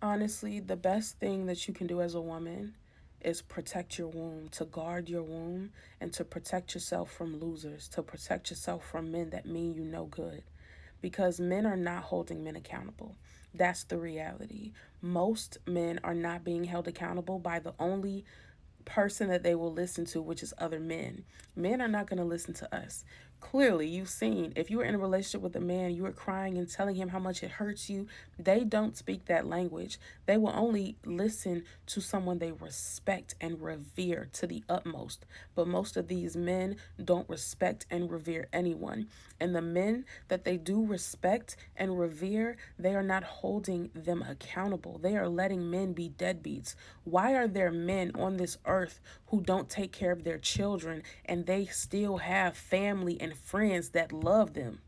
Honestly, the best thing that you can do as a woman is protect your womb, to guard your womb, and to protect yourself from losers, to protect yourself from men that mean you no good. Because men are not holding men accountable. That's the reality. Most men are not being held accountable by the only person that they will listen to, which is other men. Men are not going to listen to us. Clearly, you've seen if you were in a relationship with a man, you were crying and telling him how much it hurts you, they don't speak that language. They will only listen to someone they respect and revere to the utmost. But most of these men don't respect and revere anyone. And the men that they do respect and revere, they are not holding them accountable. They are letting men be deadbeats. Why are there men on this earth who don't take care of their children and they still have family and friends that love them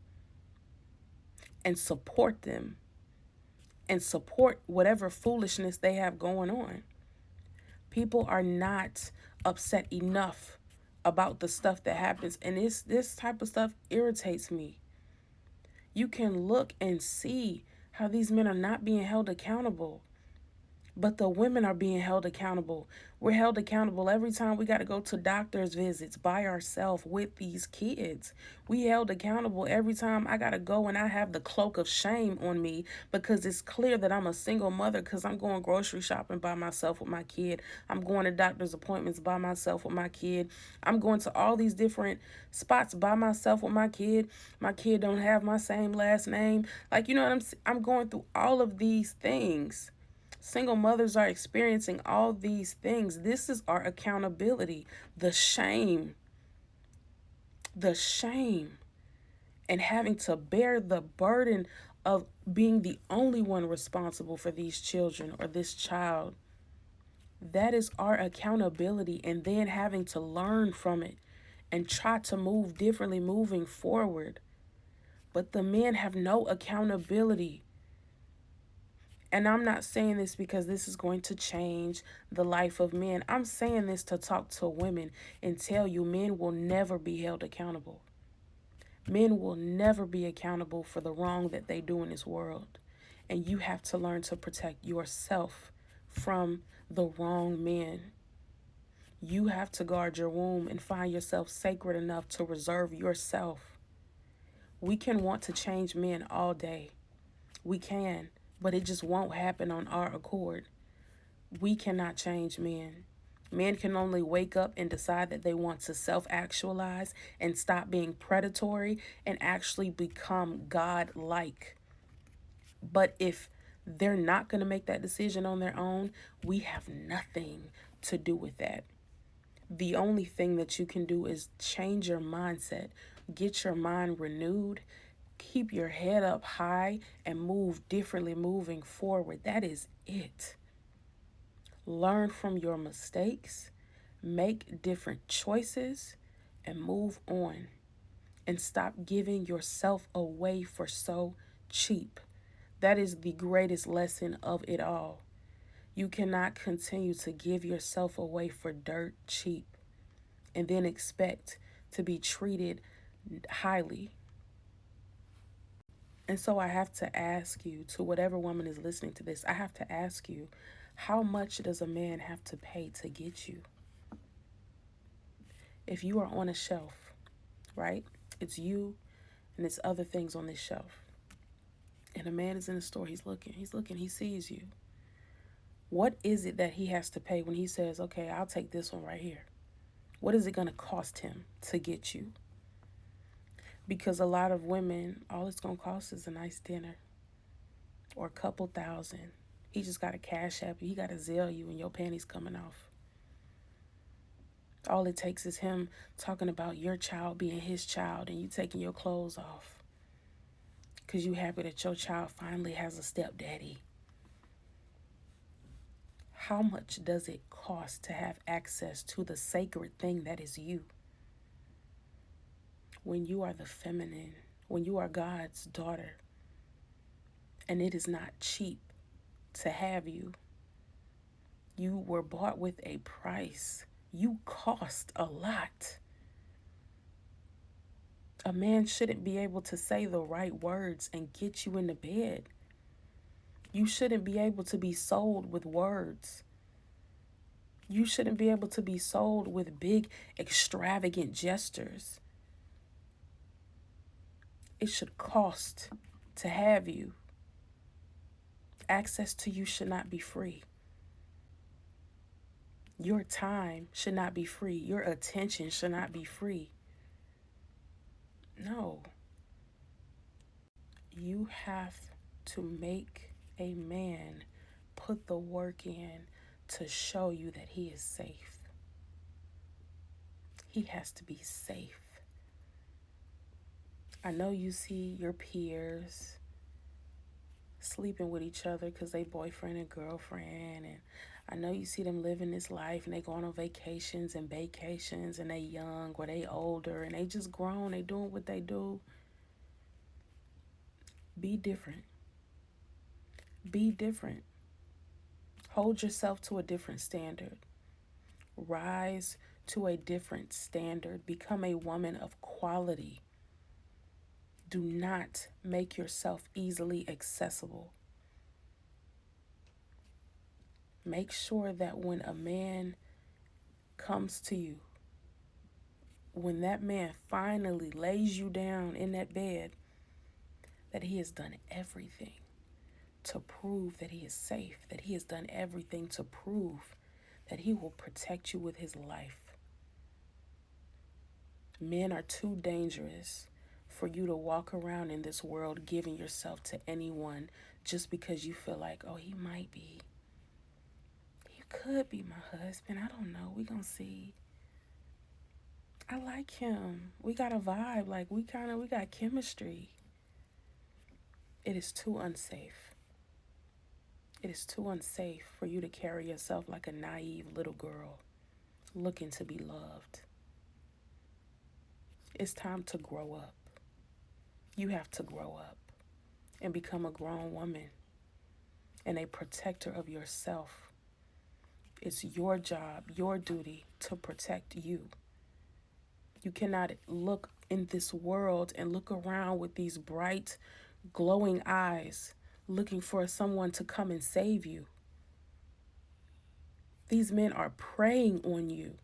and support them and support whatever foolishness they have going on? People are not upset enough about the stuff that happens, and this type of stuff irritates me. You can look and see how these men are not being held accountable. But the women are being held accountable. We're held accountable every time we got to go to doctor's visits by ourselves with these kids. We held accountable every time I got to go and I have the cloak of shame on me because it's clear that I'm a single mother because I'm going grocery shopping by myself with my kid. I'm going to doctor's appointments by myself with my kid. I'm going to all these different spots by myself with my kid. My kid don't have my same last name. Like, you know what I'm going through all of these things. Single mothers are experiencing all these things. This is our accountability. The shame, and having to bear the burden of being the only one responsible for these children or this child. That is our accountability, and then having to learn from it and try to move differently moving forward. But the men have no accountability. And I'm not saying this because this is going to change the life of men. I'm saying this to talk to women and tell you men will never be held accountable. Men will never be accountable for the wrong that they do in this world. And you have to learn to protect yourself from the wrong men. You have to guard your womb and find yourself sacred enough to reserve yourself. We can want to change men all day. We can, but it just won't happen on our accord. We cannot change men. Men can only wake up and decide that they want to self actualize and stop being predatory and actually become God like. But if they're not going to make that decision on their own, we have nothing to do with that. The only thing that you can do is change your mindset, get your mind renewed, keep your head up high, and move differently moving forward. That is it. Learn from your mistakes, make different choices, and move on. And stop giving yourself away for so cheap. That is the greatest lesson of it all. You cannot continue to give yourself away for dirt cheap and then expect to be treated highly. And so I have to ask you, to whatever woman is listening to this, I have to ask you, how much does a man have to pay to get you? If you are on a shelf, right? It's you and it's other things on this shelf. And a man is in the store, he's looking, he sees you. What is it that he has to pay when he says, okay, I'll take this one right here? What is it going to cost him to get you? Because a lot of women, all it's going to cost is a nice dinner or a couple thousand. He just got a cash app you, he got to Zelle you, and your panties coming off. All it takes is him talking about your child being his child and you taking your clothes off because you happy that your child finally has a stepdaddy. How much does it cost to have access to the sacred thing that is you? When you are the feminine, when you are God's daughter, and it is not cheap to have you. You were bought with a price. You cost a lot. A man shouldn't be able to say the right words and get you into bed. You shouldn't be able to be sold with words. You shouldn't be able to be sold with big, extravagant gestures. It should cost to have you. Access to you should not be free. Your time should not be free. Your attention should not be free. No. You have to make a man put the work in to show you that he is safe. He has to be safe. I know you see your peers sleeping with each other because they boyfriend and girlfriend, and I know you see them living this life and they going on vacations and vacations, and they young or they older and they just grown, they doing what they do. Be different. Be different. Hold yourself to a different standard. Rise to a different standard. Become a woman of quality. Do not make yourself easily accessible. Make sure that when a man comes to you, when that man finally lays you down in that bed, that he has done everything to prove that he is safe, that he has done everything to prove that he will protect you with his life. Men are too dangerous for you to walk around in this world giving yourself to anyone just because you feel like, oh, he might be. He could be my husband. I don't know. We gonna see. I like him. We got a vibe. Like we got chemistry. It is too unsafe. It is too unsafe for you to carry yourself like a naive little girl looking to be loved. It's time to grow up. You have to grow up and become a grown woman and a protector of yourself. It's your job, your duty to protect you. You cannot look in this world and look around with these bright, glowing eyes looking for someone to come and save you. These men are preying on you.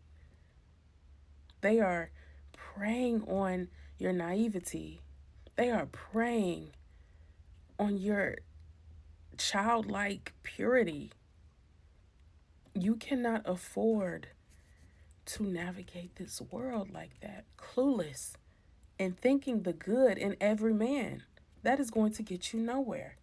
They are preying on your naivety. They are preying on your childlike purity. You cannot afford to navigate this world like that, clueless and thinking the good in every man. That is going to get you nowhere.